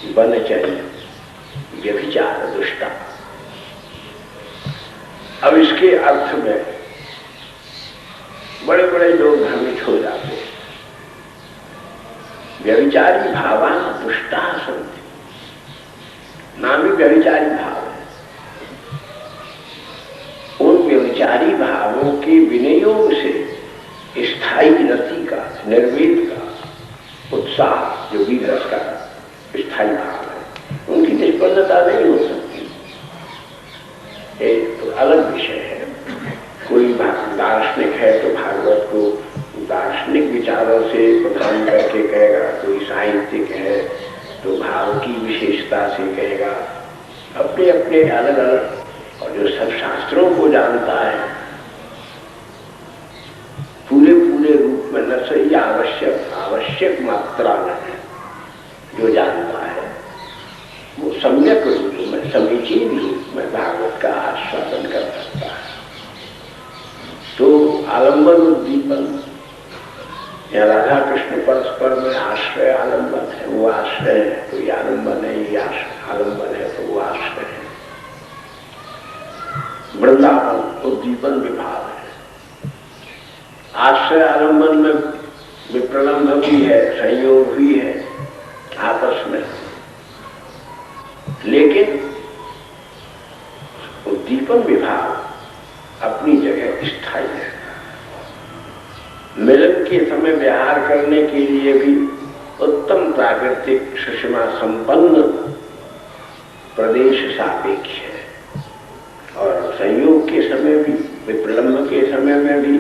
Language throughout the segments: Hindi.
बनचरी, व्यभिचार, दुष्टा। अब इसके अर्थ में बड़े बड़े लोग भ्रमित हो जाते हैं। व्यभिचारी भावा दुष्टा सन्ति, नाम ही व्यभिचारी भाव है। उन व्यभिचारी भावों के विनियोग से स्थायी रति का, निर्वेद का उत्साह, जो भी रस का स्थायी भाव है, उनकी निष्पन्नता नहीं हो सकती। एक तो अलग विषय है। कोई दार्शनिक है तो भागवत को दार्शनिक विचारों से प्रधान करके कहेगा, कोई साहित्यिक है तो भाव की विशेषता से कहेगा। अपने अपने अलग अलग, और जो सब शास्त्रों को जानता है पूरे पूरे रूप में, न सही आवश्यक मात्रा में जो जानता है, वो सम्यक रूप में, समीचीन रूप में भागवत का आस्वादन कर सकता है। तो आलंबन उद्दीपन या राधा कृष्ण परस्पर में आश्रय आलंबन है, वो आश्रय है, कोई आलंबन है, ये आलंबन है, तो वो आश्रय है। वृंदावन उद्दीपन विभाव है। आश्रय आलंबन में विप्रलंब भी है, संयोग भी है आपस में, लेकिन उद्दीपन विभाव अपनी जगह स्थायी है। मिलन के समय विहार करने के लिए भी उत्तम प्राकृतिक सुषमा संपन्न प्रदेश सापेक्ष है, और संयोग के समय भी, विप्रलंब के समय में भी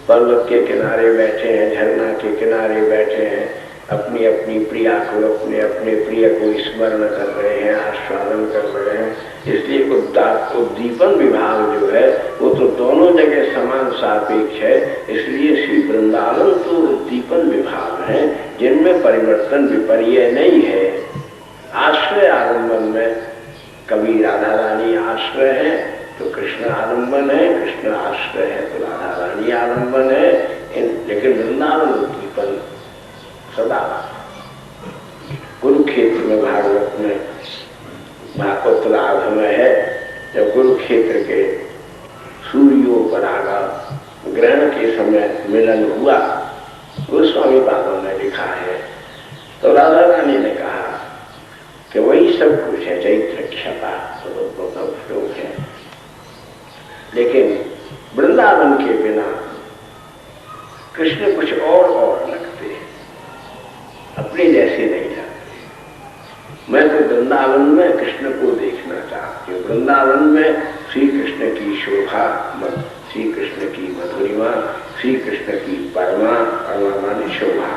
पर्वत के किनारे बैठे हैं, झरना के किनारे बैठे हैं, अपनी अपनी प्रिया को, अपने अपने प्रिय को स्मरण कर रहे हैं, आस्वादन कर रहे हैं। इसलिए उद्दीपन विभाग जो है वो तो दोनों जगह समान सापेक्ष है। इसलिए श्री वृंदावन तो उद्दीपन विभाग है जिनमें परिवर्तन विपर्य नहीं है। आश्रय आलंबन में कभी राधा रानी आश्रय है तो कृष्ण आलंबन है, कृष्ण आश्रय है तो राधा रानी आलंबन है। लेकिन वृंदावन उद्दीपन सदा। कुरुक्षेत्र में भागवत में उत्तरार्ध में है, जब कुरुक्षेत्र के सूर्योपरागा ग्रहण के समय मिलन हुआ, गोस्वामी पादों ने लिखा है, तो राधा रानी ने कहा कि वही सब कुछ है, चैत्र क्षपा श्लोक है, लेकिन वृंदावन के बिना कृष्ण कुछ और लगते हैं, अपने जैसे नहीं लगते। मैं तो वृंदावन में कृष्ण को देखना चाहती हूँ। वृंदावन में श्री कृष्ण की शोभा, श्री कृष्ण की मधुरिमा, श्री कृष्ण की परमा मानी शोभा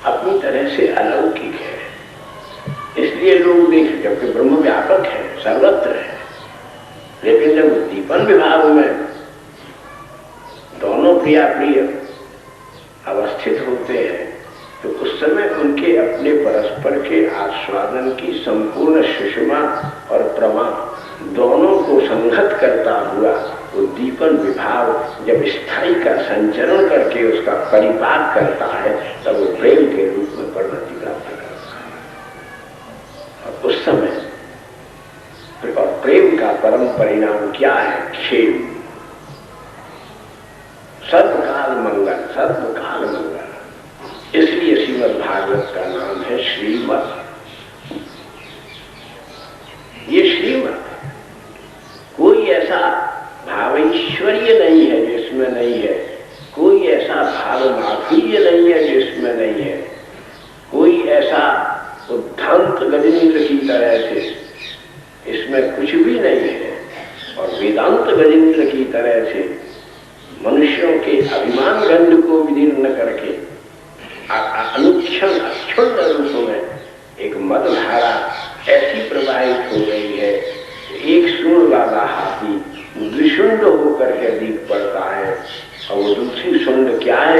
अपनी तरह से अलौकिक है। इसलिए लोग देख, जबकि ब्रह्म व्यापक है, सर्वत्र है, लेकिन जब उद्दीपन विभाग में दोनों प्रिया प्रिय अवस्थित होते हैं तो उस समय उनके अपने परस्पर के आस्वादन की संपूर्ण सुषमा और प्रमा दोनों को संहत करता हुआ उद्दीपन विभाग जब स्थायी का संचरण करके उसका परिपाक करता है, तब वो प्रेम के रूप में परिणति प्राप्त करता है। और उस समय और प्रेम का परम परिणाम क्या है? क्षेम, सर्वकाल मंगल, सर्वकाल मंगल। इसलिए श्रीमद् भागवत का नाम है श्रीमद्। ये श्रीमद्, कोई ऐसा भावैश्वर्य नहीं है जिसमें नहीं है, कोई ऐसा भाव माधुर्य नहीं है जिसमें नहीं है, कोई ऐसा उद्धांत गजेंद्र की तरह से इसमें कुछ भी नहीं है, और वेदांत गजेंद्र की तरह से मनुष्यों के अभिमान गंध को विदीर्ण करके अनुक्षण अक्षुण्ण रूप में एक मदधारा ऐसी प्रवाहित हो गई है, एक सूंड वाला हाथी द्विशुंड होकर के दिख पड़ता है, और वो दूसरी सूंड क्या है,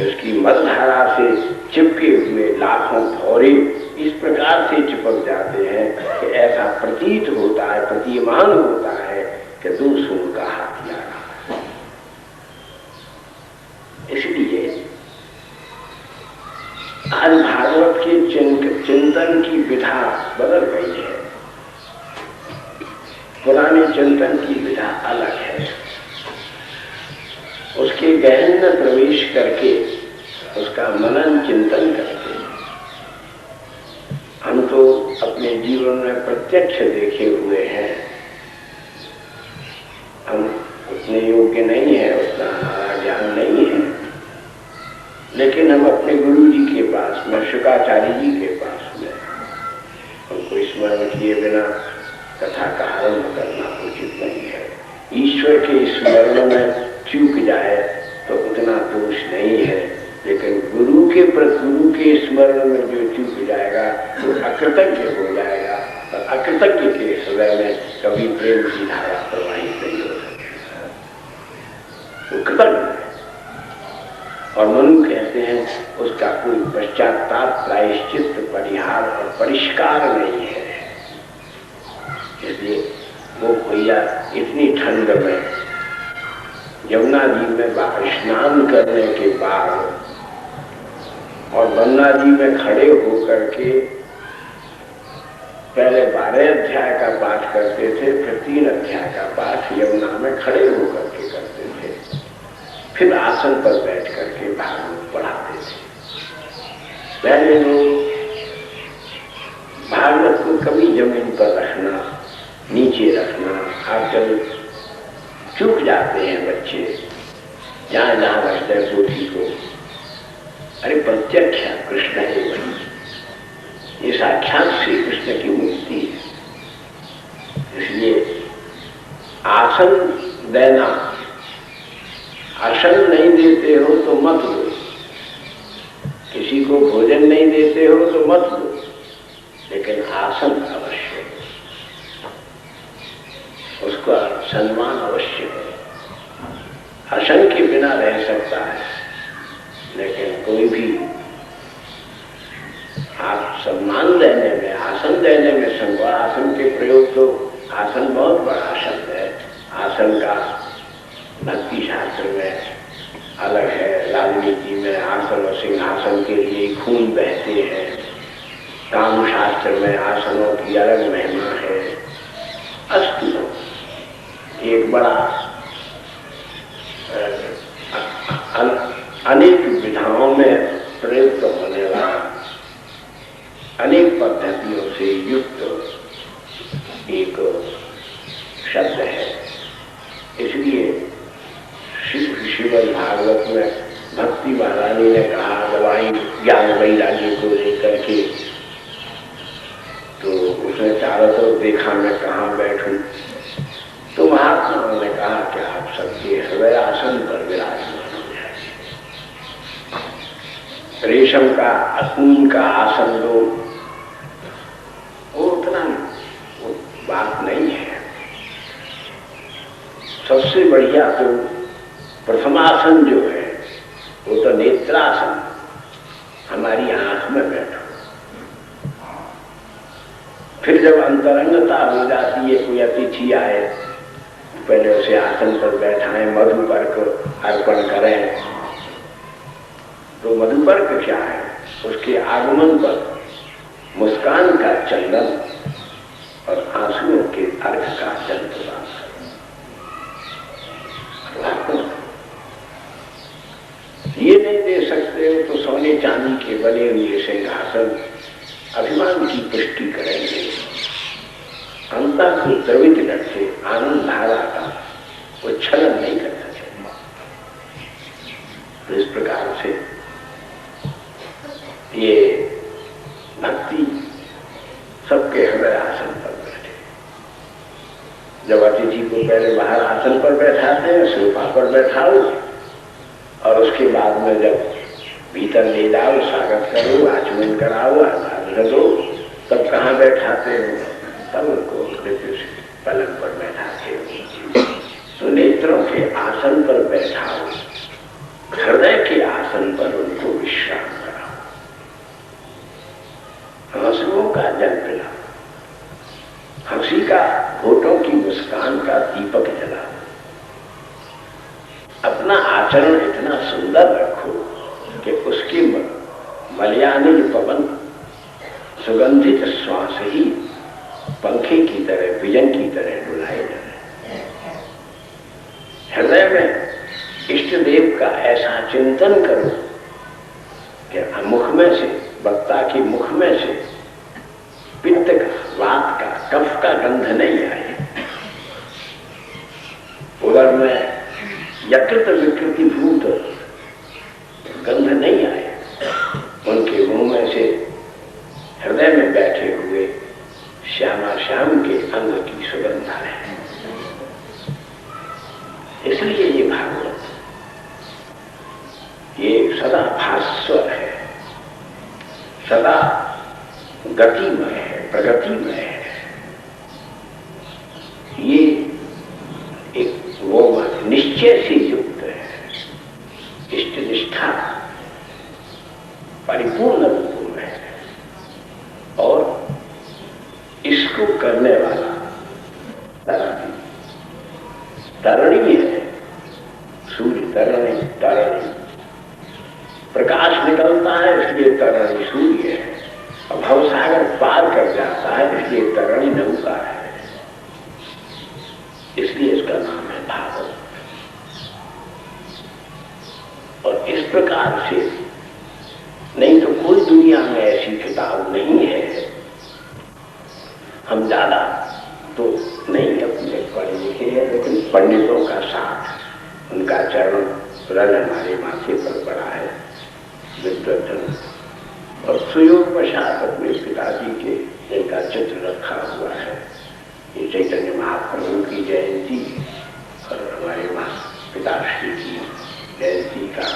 उसकी मदधारा से चिपके हुए लाखों भौरे इस प्रकार से चिपक जाते हैं कि ऐसा प्रतीत होता है, प्रतीयमान होता है कि दो सूंड का हाथी आ रहा है। इसलिए आज भागवत के चिंतन की विधा बदल गई है। पुराने चिंतन की विधा अलग है। उसके गहन में प्रवेश करके उसका मनन चिंतन करते हैं। हम तो अपने जीवन में प्रत्यक्ष देखे हुए हैं। हम उतने योग्य नहीं है, उतना हमारा ज्ञान नहीं है, लेकिन हम अपने गुरु जी के पास में, शुकाचार्य जी के पास में, उनको स्मरण किए बिना कथा का आरंभ करना उचित नहीं है। ईश्वर के स्मरण में चूक जाए तो उतना दोष नहीं है, लेकिन गुरु के स्मरण में जो चूक जाएगा वो अकृतज्ञ हो जाएगा, और अकृतज्ञ के हृदय में कभी प्रेम की धारा प्रवाहित नहीं हो सकती। वो कृतज्ञ है। और मनु कहते हैं उसका कोई पश्चाताप, प्रायश्चित, परिहार और परिष्कार नहीं है। इसलिए वो भैया इतनी ठंड में यमुना जी में स्नान करने के बाद और गंगा जी में खड़े होकर के पहले 12 अध्याय का पाठ करते थे, फिर 3 अध्याय का पाठ यमुना में खड़े होकर के करते थे, फिर आसन पर बैठ करके भागवत पढ़ाते थे। पहले लोग भागवत को कभी जमीन पर रखना, नीचे रखना, आजकल चूक जाते हैं बच्चे, जहां जहां रखते हैं पोथी को। अरे प्रत्यक्ष कृष्ण है वही, ये साक्षात श्री कृष्ण की मूर्ति है। इसलिए आसन देना, आसन नहीं देते हो तो मत दो, किसी को भोजन नहीं देते हो तो मत दो, लेकिन आसन अवश्य, उसका सम्मान अवश्य है। आसन के बिना रह सकता है, लेकिन कोई भी आप सम्मान देने में, आसन देने में संभव। आसन के प्रयोग तो, आसन बहुत बड़ा शब्द है। आसन का भक्ति शास्त्र में अलग है, राजनीति में आसन और सिंहासन के लिए खून बहते हैं, काम शास्त्र में आसनों की अलग महिमा है। अस्तु, एक बड़ा अनेक विधाओं में प्रयुक्त होने वाला, अनेक पद्धतियों से युक्त एक शब्द है। इसलिए श्रीमद् भागवत में भक्ति महारानी ने कहा, दवाई ज्ञान वैराग्य को लेकर के, तो उसने चारों तरफ देखा मैं कहाँ बैठूं, तो महात्माओं ने कहा कि आप सबके हृदय आसन पर विराजमान हो जाए। रेशम का, अकून का आसन दो, वो उतना वो बात नहीं है। सबसे बढ़िया तो प्रथमासन जो है वो तो नेत्रासन, हमारी आंख में बैठो। फिर जब अंतरंगता हो जाती है, कोई अतिथि आए, पहले उसे आसन पर बैठाएं, मधुपर्क अर्पण करें। तो मधुपर्क क्या है? उसके आगमन पर मुस्कान का चंदन और आंसुओं के अर्घ का जल प्रदान करें। ये नहीं दे सकते हो तो सोने चांदी के बने हुए सिंहासन अभिमान की पुष्टि करेंगे, अंतर को द्रवित करके आनंद धारा का उच्छलन नहीं करना चाहिए। तो इस प्रकार से ये भक्ति सबके हृदय आसन पर बैठे। जब अतिथि को पहले बाहर आसन पर बैठाते हैं, सोफा पर बैठाओ, और उसके बाद में जब भीतर ले जाओ, स्वागत करो, आचमन कराओ, आराधना दो, तब कहाँ बैठाते हो? तब उनको पलंग पर बैठाते हो। तो नेत्रों के आसन पर बैठाओ, हृदय के आसन पर उनको विश्राम कराओ, आंसुओं का जल पिलाओ, हंसी का, होठों की मुस्कान का दीपक जलाओ। अपना आचरण इतना सुंदर रखो कि उसके मलयानिज पवन सुगंधित श्वास ही पंखे की तरह, विजन की तरह डुलाए जाए। हृदय में इष्ट देव का ऐसा चिंतन करो कि मुख में से, वक्ता के मुख में से पित्त का, वात का, कफ का गंध नहीं आए। उधर में यकृत विकृति भूत गंध नहीं आए। उनके मुंह में से हृदय में बैठे हुए श्यामा श्याम के अंग की सुगंध है। इसलिए ये भागवत ये सदा भास्वर है, सदा गतिमय है, प्रगतिमय है। ये एक वो निश्चय से युक्त है, इष्ट निष्ठा परिपूर्ण रूप में है। और इसको करने वाला तरणी है, सूर्य तरणी प्रकाश निकलता है इसलिए तरणी सूर्य है। और भवसागर पार कर जाता है इसलिए तरणी नौका है। इसलिए इसका नाम है भागवत। और इस प्रकार से नहीं तो कोई दुनिया में ऐसी किताब नहीं है। हम ज्यादा तो नहीं अपने पढ़े लिखे हैं, लेकिन पंडितों का साथ, उनका चरण रल हमारे माथे पर पड़ा है, विद्वजन। और सुयोग वशात अपने पिताजी के इनका चित्र रखा हुआ है। ये चैतन्य महाप्रभु की जयंती और हमारे पिताश्री की जयंती का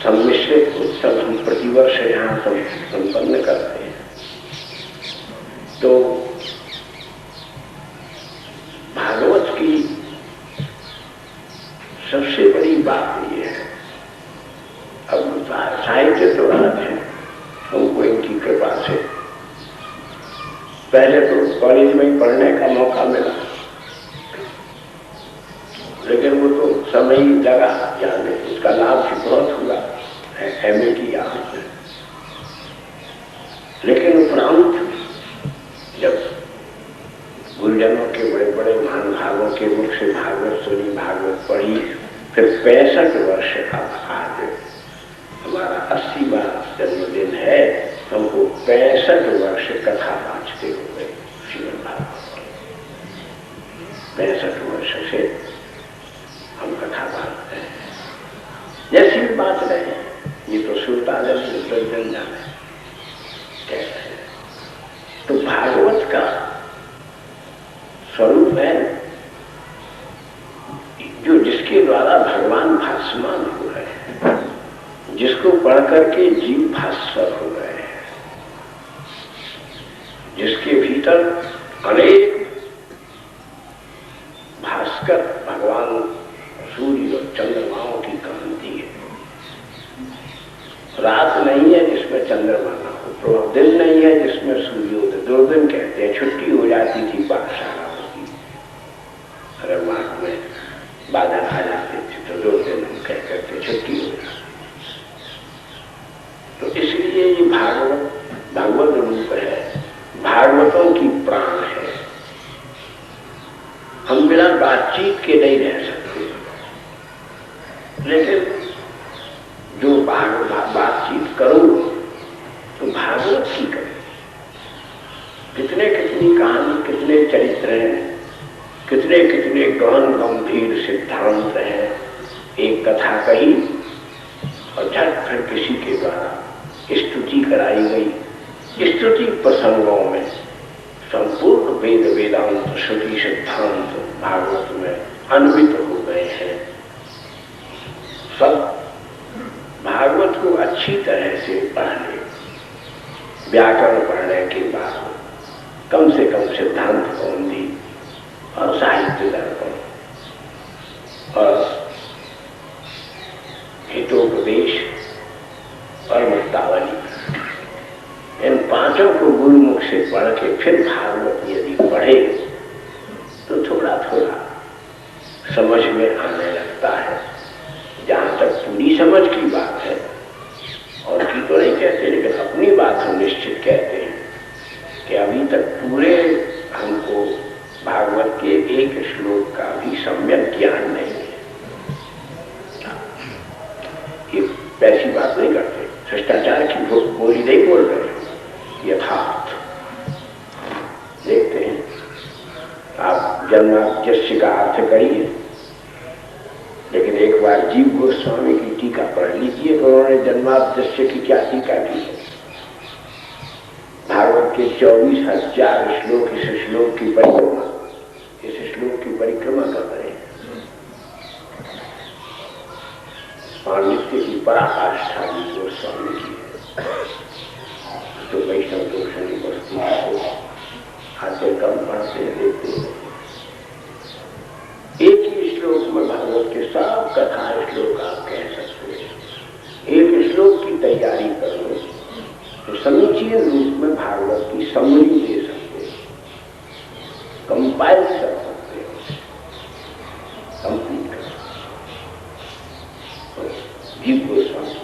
सम्मिश्रित उत्सव हम प्रतिवर्ष यहाँ संपन्न करते हैं। तो भागवत की सबसे बड़ी बात ये है, अब साहित्य तो अलग है, हमको इनकी कृपा से पहले तो कॉलेज में ही पढ़ने का मौका मिला, लेकिन वो तो समय ही लगा जाने, उसका लाभ भी बहुत हुआ, एमए किया। लेकिन उपरांत जब गुरुजनों के बड़े बड़े महानुभावों के मुख से भागवत सुनी, भागवत पढ़ी, फिर 65 वर्ष का आज हमारा 80वां जन्मदिन है। हमको 65 वर्ष कथा बाँचते हुए श्रीमद् भागवत, 65 वर्ष से हम कथा बाँचते हैं। जैसी भी बात रहे हैं, ये तो श्रोता जन जाने कहते हैं। तो भागवत का स्वरूप है जो जिसके द्वारा भगवान भासमान हो रहे हैं, जिसको पढ़ करके जीव भास्वर हो रहे हैं, जिसके भीतर अनेक भास्कर भगवान सूर्य और चंद्रमाओं की कांति है। रात नहीं है जिसमें चंद्रमा ना हो, दिन नहीं है जिसमें सूर्योदय। 2 दिन कहते हैं, छुट्टी हो जाती थी पाठशालाओं की, अगर मार्ग में बादल आ जाते थे तो 2 दिन हम कह करके छुट्टी हो जाती। तो इसलिए ये भागवत रूप है, भागवतों की प्राण है। हम बिना बातचीत के नहीं रह सकते, लेकिन जो बातचीत करो तो भागवत की करें। कितने कितनी कहानी, कितने चरित्र हैं, कितने कितने गहन गंभीर सिद्धांत हैं। एक कथा कही और झट फिर किसी के द्वारा स्तुति कराई गई। स्तुति प्रसंगों में संपूर्ण वेद वेदांत श्रुति सिद्धांत भागवत में अन्वित हो गए हैं। सब भागवत को अच्छी तरह से पढ़ ले, व्याकरण पढ़ने के बाद कम से कम सिद्धांत कौमुदी और साहित्य दर्पण और हितोपदेश और मुक्तावली, इन 5 को गुरुमुख से पढ़ के फिर भागवत यदि पढ़े तो थोड़ा थोड़ा समझ में आने लगता है। जहाँ तक पूरी समझ की बात है, और की तो नहीं कहते, लेकिन अपनी बात हम निश्चित कहते हैं कि अभी तक पूरे हमको भागवत के एक श्लोक का भी सम्यक ज्ञान नहीं है। ये वैसी बात नहीं करते, शिष्टाचार की बोली नहीं बोल रहे, यथार्थ देखते हैं। आप जन्माद्यस्य का अर्थ करिए, लेकिन एक बार जीव गोस्वामी की टीका पढ़ लीजिए तो उन्होंने जन्माद्यस्य की क्या टीका की है। भागवत के 24,000 श्लोक इस श्लोक की परिक्रमा कर रहे हैं। पांडित्य की पराकाष्ठा भी गोस्वामी की है, तो वैष्णव दोषणी वस्तु को आते कम पढ़ते देखते हैं। एक ही श्लोक में भागवत के सब कथा श्लोक आप कह सकते हैं। एक श्लोक की तैयारी कर लो तो समीचीन रूप में भागवत की समरी दे सकते हो, कंपाइल कर सकते हो, कंप्लीट कर सकते हो। जीव गोस्वामी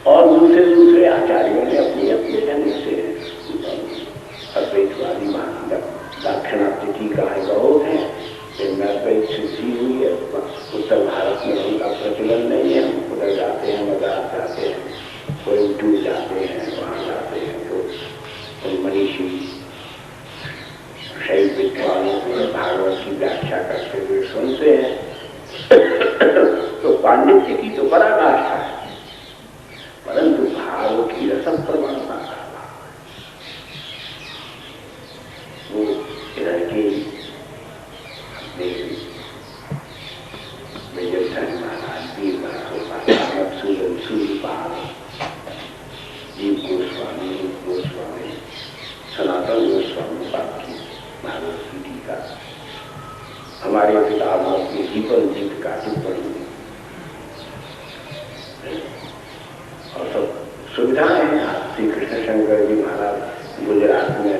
और दूसरे आचार्यों ने अपनी अपने ढंग से अद्वैतवादी मान दाक्षिणात्य टीका है बहुत है, जिनमें अद्वैत सिद्धि हुई है। उत्तर भारत में उनका प्रचलन नहीं है, हम उधर जाते हैं, मद्रास जाते हैं, कोयम्बटूर जाते हैं, वहाँ जाते हैं तो उन मनीषी शैव विद्वानों को भागवत की व्याख्या करते हुए सुनते हैं। तो पांडित्य की तो पराकाष्ठा है, परंतु भाव की रसम प्रमाणता का वो इधर के विजयधन महाराज, वीर महाराज, सूर्यपाल, जीव गोस्वामी, रूप गोस्वामी, सनातन गोस्वामी बाकी भागवत की टीका हमारे किताबों की जीवन जीत का टिप्पणी और सब सुविधाएं हैं। श्री कृष्ण शंकर जी महाराज गुजरात में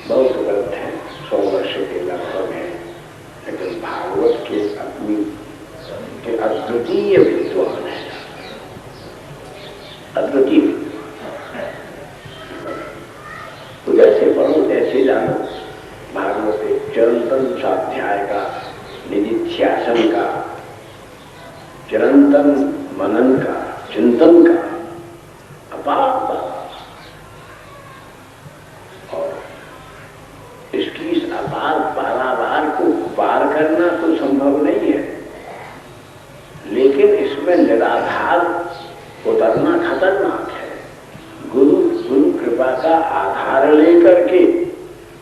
बहुत ग्रंथ हैं, 100 वर्ष के लगभग हैं, लेकिन भागवत के अपनी के अद्वितीय विद्वान है, अद्वितीय। तो जैसे पढ़ो ऐसे जानो। भागवत एक चिरंतन स्वाध्याय का, निधिध्यासन का, चिरंतन मनन का, चिंतन का अपार और इसकी इस अपार पारावार को पार करना तो संभव नहीं है, लेकिन इसमें निराधार उतरना खतरनाक है। गुरु कृपा का आधार लेकर के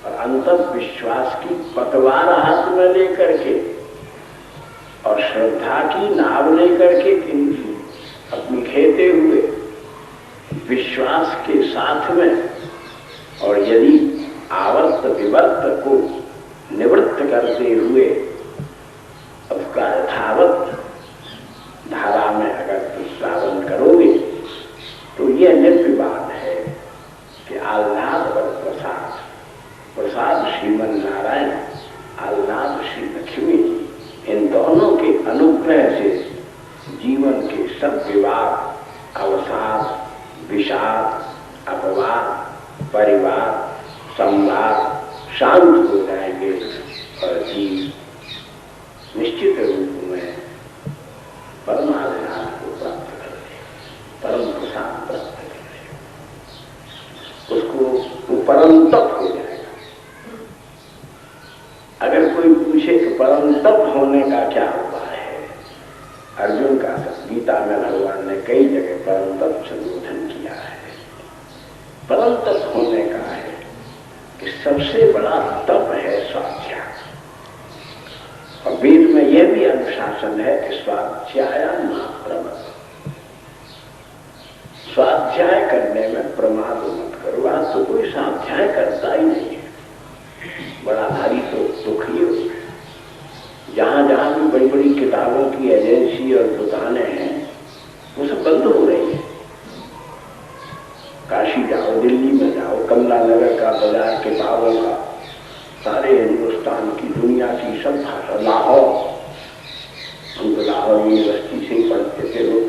और अंतर विश्वास की पतवार हाथ में लेकर के और श्रद्धा की नाव लेकर के अपनी खेते हुए विश्वास के साथ में, और यदि आवर्त विवर्त को निवृत्त करते हुए उसका यथावत धारा में अगर प्रसारण करोगे तो यह निर्विवाद है कि आह्लाद और प्रसाद, प्रसाद श्रीमन नारायण, आह्लाद श्री लक्ष्मी, इन दोनों के अनुग्रह से जीवन के सब विवाद, अवसाद, विषाद, अपवाद, परिवार, संवाद शांत हो जाएंगे और जीव निश्चित रूप में परमाधिकार को प्राप्त करेंगे, परम प्रसाद प्राप्त करेंगे, उसको वो परम तप हो जाएगा। अगर कोई पूछे कि परम तप होने का क्या उपाय है, अर्जुन का गीता में भगवान ने कई जगह परम तप संबोधन किया है। परम तप होने का है कि सबसे बड़ा तप है स्वाध्याय, और वेद में यह भी अनुशासन है कि स्वाध्याय ना प्रमाद, स्वाध्याय करने में प्रमाद मत करो। आज तो कोई स्वाध्याय करता ही नहीं है, बड़ा भारी तो दुख ही हो। जहां जहां भी बड़ी बड़ी किताबों की एजेंसी और दुकानें हैं वो सब बंद हो रही है। काशी जाओ, दिल्ली में जाओ, कमला नगर का बाजार किताबों का, सारे हिंदुस्तान की दुनिया की सब भाषा, लाहौर, हम तो लाहौर यूनिवर्सिटी से ही पढ़ते थे, वो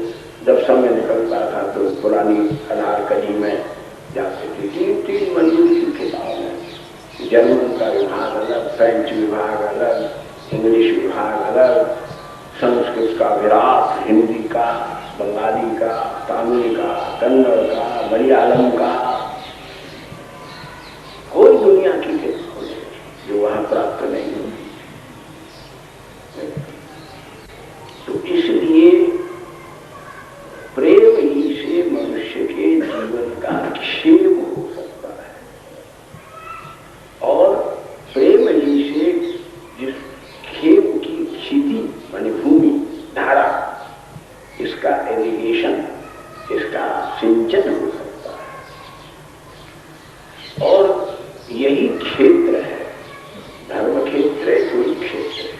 जब समय निकलता था तो पुरानी अनारकली में जाते थे, 3 मंजिल की किताब है। जर्मन का विभाग अलग, फ्रेंच विभाग अलग, इंग्लिश विभाग अलग, संस्कृत का विराट, हिंदी का, बंगाली का, तमिल का, कन्नड़ का, मलयालम का, कोई दुनिया की किताब नहीं जो वहां प्राप्त नहीं होती। तो इसलिए प्रेम ही से मनुष्य के जीवन का क्षेम हो सकता है, और प्रेम ही से जिस खेम की खेती मानी भूमि, धारा, इसका इरिगेशन, इसका सिंचन हो सकता है। और यही क्षेत्र है, धर्म क्षेत्र है, कोई क्षेत्र है।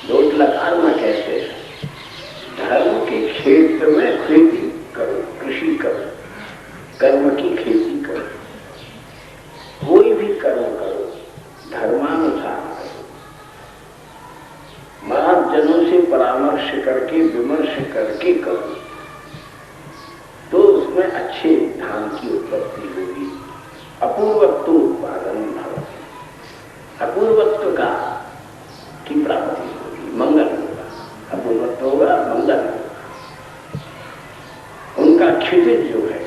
लोट लकार में कहते हैं धर्म के क्षेत्र में खेती करो, कृषि करो, कर्म की खेती करो, कोई भी कर्म करो, धर्मानुसार करो, महाजनों से परामर्श करके, विमर्श करके करो, तो उसमें अच्छे धान की उत्पत्ति होगी। अपूर्वत्व उत्पादन भवति, अपूर्वत्व का की प्राप्ति होगी, मंगल होगा। अपूर्वत्व होगा, मंगल होगा। उनका क्षितिज जो है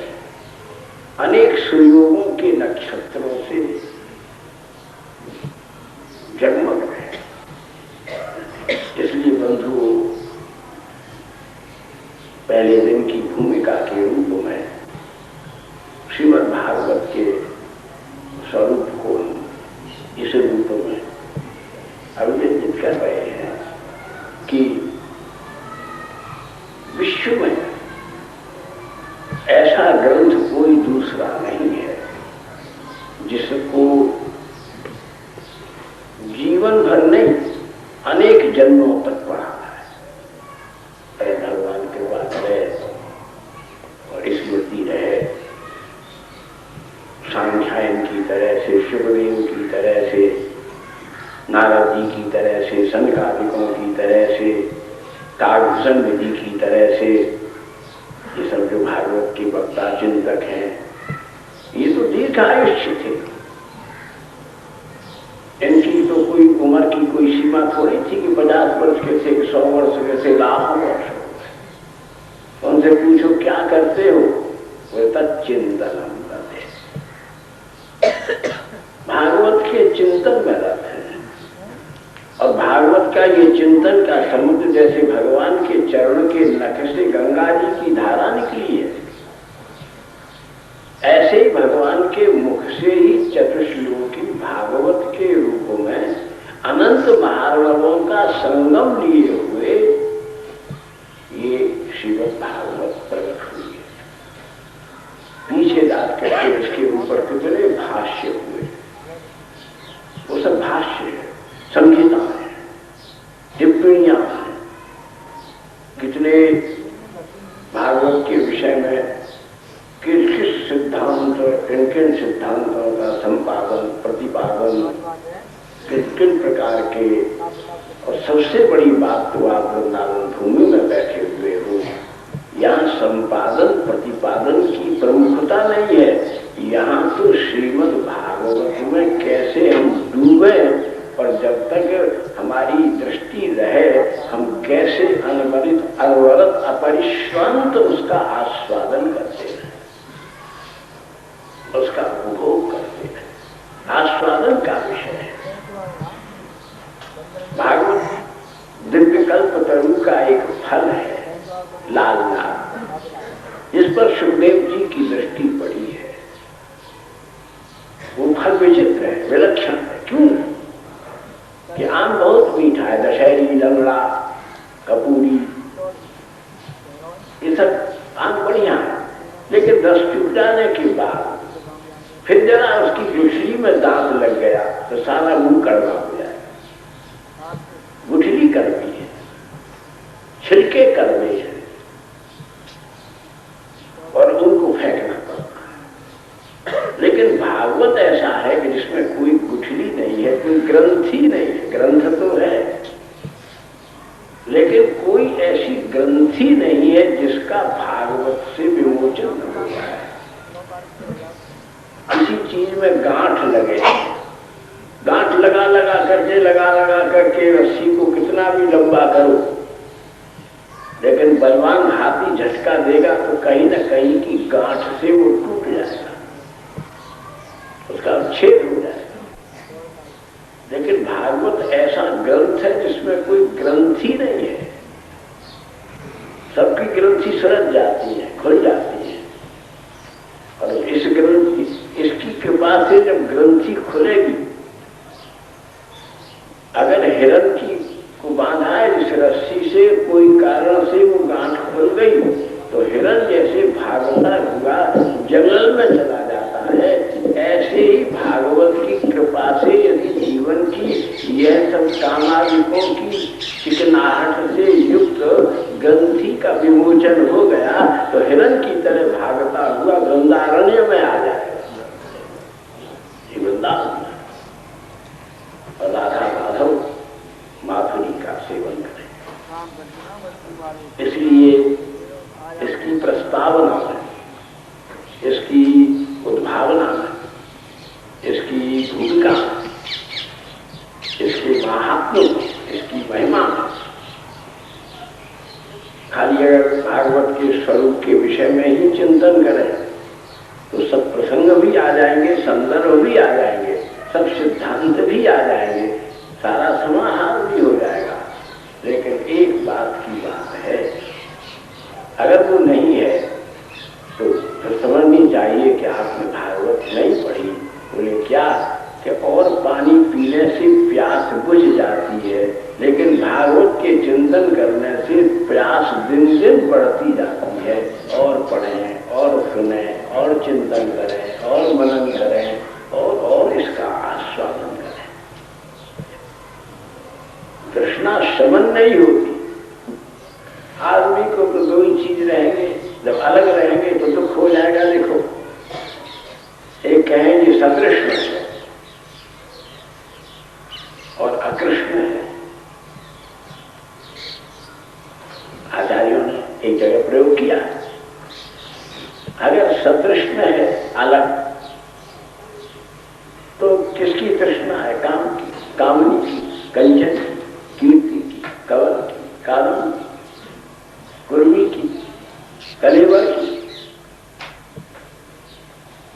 अनेक सुयोगों के नक्षत्रों से जगमग है। इसलिए बंधुओं, पहले दिन की भूमिका के रूप में श्रीमद् भागवत के स्वरूप को इस रूप में अभिव्यंजित कर रहे हैं कि विश्व में ऐसा ग्रंथ कोई दूसरा नहीं है जिसको जीवन भर नहीं, अनेक जन्मों तक पढ़ाना है। अरे भगवान कृपा करे और स्मृति रहे, सांख्यायन की तरह से, शुभदेव की तरह से, नारद जी की तरह से, सनकादिकों की तरह से, कागभूषण विधि की तरह से, ये सब जो भागवत के वक्ता चिंतक हैं, ये तो दीर्घायुष्य थे। इनकी तो कोई उम्र की कोई सीमा थोड़ी थी कि 50 वर्ष के थे, 100 वर्ष के थे, लाखों वर्ष हो गए। उनसे पूछो क्या करते हो, वो तच्चिंतनम करते, भागवत के चिंतन में रहते हैं। और भागवत का ये चिंतन का समुद्र जैसे भगवान के चरण के नख से गंगा जी की धारा निकली है, ऐसे ही भगवान के मुख से ही चतुश्लोकी भागवत के रूप में अनंत महार्णवों का संगम लिए हुए ये श्रीमद् भागवत प्रकट हुई है। पीछे जात करके इसके ऊपर कितने भाष्य हुए, वो सब भाष्य है, संहिता है, टिप्पणियां हैं, कितने भागवत के विषय में किस सिद्धांत, किन सिद्धांतों का संपादन, प्रतिपादन, किन प्रकार के। और सबसे बड़ी बात तो आप वृंदावन भूमि में बैठे हुए हो, यहाँ संपादन प्रतिपादन की प्रमुखता नहीं है। यहाँ तो श्रीमद् भागवत में कैसे हम डूबे और जब तक हमारी दृष्टि रहे हम कैसे अनवरत अनवरत अपरिश्रांत उसका आस्वादन करते हैं, उसका उपभोग करते हैं। आस्वादन का विषय है भागवत। दिव्य कल्प तरु का एक फल है, लाल नाग, इस पर सुखदेव जी की दृष्टि पड़ी है। वो फल विचित्र है, विलक्षण है। क्यों कि आम बहुत मीठा है, दशहरी, लंगड़ा, कपूरी, ये सब आम बढ़िया है, लेकिन रस चुक जाने के बाद फिर जरा उसकी गुठली में दांत लग गया तो सारा मुंह कड़वा हो जाएगा। गुठली कड़वी है, छिलके कड़वे हैं और उनको फेंकना पड़ता है। लेकिन भागवत ऐसा है कि जिसमें कोई गुठली नहीं है, कोई ग्रंथि नहीं है। ग्रंथ तो है लेकिन कोई ऐसी ग्रंथि नहीं है जिसका भागवत से विमोचन विमोचन हो रहा है। किसी चीज में गांठ लगे, गांठ लगा लगा करके रस्सी को कितना भी लंबा करो, लेकिन बलवान हाथी झटका देगा तो कहीं न कहीं की गांठ से वो टूट जाएगा, उसका छेद हो जाएगा। लेकिन भागवत ऐसा ग्रंथ है जिसमें कोई ग्रंथि नहीं है, सबकी ग्रंथि सरक जाती है, खुल जाती है। और इस ग्रंथि, इसकी कृपा से जब ग्रंथि खुलेगी, अगर हिरण की को बांधा है जिस रस्सी से, कोई कारण से वो गांठ खुल गई, तो हिरण जैसे भागता हुआ जंगल में चला जाता है, ऐसे ही भागवत की कृपा से यदि जीवन की यह सब कामादिकों की चिकनाहट से युक्त ग्रंथि का विमोचन हो गया, तो हिरण की तरह भागता हुआ वृंदारण्य में आ जाएगा, वृंदावन। और राधा माधव माधुरी का सेवन करें। इसलिए इसकी प्रस्तावना में, इसकी उद्भावना में, इसकी भूमिका में, इसके महात्म्य में, इसकी महिमा में, खाली अगर भागवत के स्वरूप के विषय में ही चिंतन करें तो सब प्रसंग भी आ जाएंगे, संदर्भ भी आ जाएंगे, सब सिद्धांत भी आ जाएंगे, सारा समाहार भी हो जाएगा। लेकिन एक बात की बात है, अगर वो नहीं है तो फिर समझनी चाहिए कि आपने भागवत नहीं पढ़ी। बोले क्या कि और पानी पीने से प्यास बुझ जाती है, लेकिन भागवत के चिंतन करने से प्यास दिन दिन बढ़ती जाती है। और पढ़ें और सुनें और चिंतन करें और मनन करें और इसका आस्वादन करें। तृष्णा शमन नहीं होती। आदमी को तो दो ही चीज रहेंगे, जब अलग रहेंगे तो दुख हो जाएगा। देखो, एक कहेंगे सतृष्ण है और अकृष्ण है। आचार्यों ने एक जगह प्रयोग किया, अगर सतृष्ण है अलग, तो किसकी तृष्णा है? काम की, कामनी की, कंचन की, कीर्ति की, कवल की, कादम की, कुर्मी की, कलेवर की।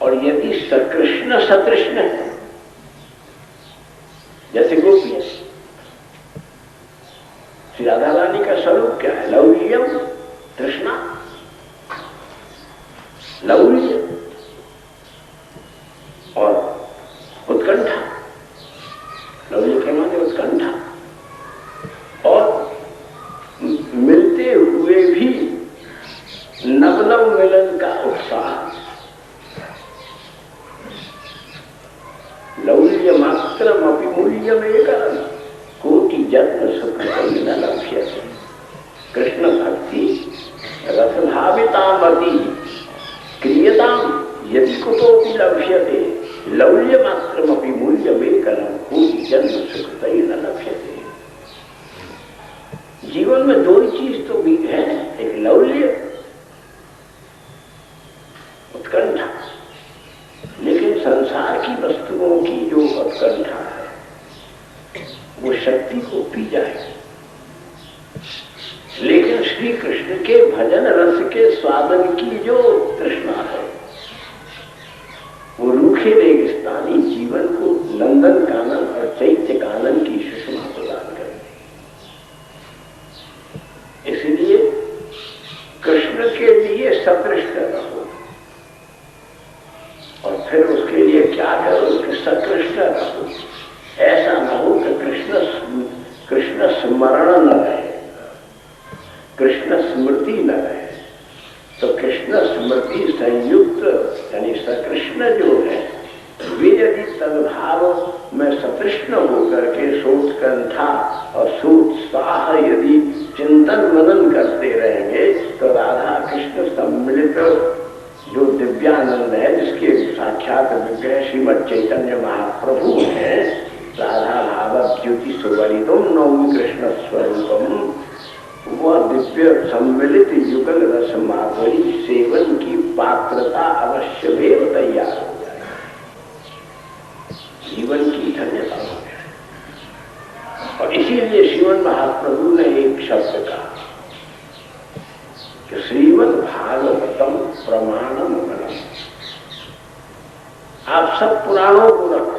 और यदि सकृष्ण सतृष्ण है, जैसे गोपियां, श्री राधा रानी का स्वरूप क्या है? लौल्यम, तृष्णा, लौल्य और उत्कंठा। लौल्य के माने उत्कंठा, और मिलते हुए भी नव नव मिलन का उत्साह। लौल्य मात्रम अपि मूल्यम एकम, कोटि जन्म सुख न लभ्यते। कृष्ण भक्ति रसभावितामति क्रियताम यदि कुतोपि लभ्यते, लौल्य मात्रमपि मूल्यम एकम, कोटि जन्म सुख न लभ्यते। जीवन में दो ही चीज तो भी है, एक लौल्य, उत्कंठा। लेकिन संसार की वस्तुओं की जो उत्कंठा है वो शक्ति को पी जाएगी, लेकिन श्री कृष्ण के भजन रस के स्वादन की जो तृष्णा है वो रूखे रेगिस्तानी जीवन को नंदन कानन और चैत्य कानन की सुषमा प्रदान करेगी। इसलिए कृष्ण के लिए सतृष्ण रहो और फिर उसके लिए क्या करो कि सकृष्ण रहो। ऐसा न हो कि कृष्ण स्मरण न रहे, कृष्ण स्मृति न रहे। तो कृष्ण स्मृति संयुक्त यानी सकृष्ण जो है, वे यदि तद्भाव में सतृष्ण होकर के सोत्कंठा और सोत्साह यदि चिंतन मनन करते रहेंगे, तो राधा कृष्ण सम्मिलित जो दिव्यानंद है, जिसके साक्षात विग्रह श्रीमद चैतन्य महाप्रभु है, राधा भाव ज्योति सुवरितम नौमी कृष्ण स्वरूपम, वह दिव्य सम्मिलित युगल रस माधुरी सेवन की पात्रता अवश्य भेव तैयार हो जाए, जीवन की धन्यता हो जाए। और इसीलिए श्रीमद् महाप्रभु ने एक शब्द कहा कि श्रीमद् भागवतम प्रमाणम बलम। आप सब पुराणों को रखो,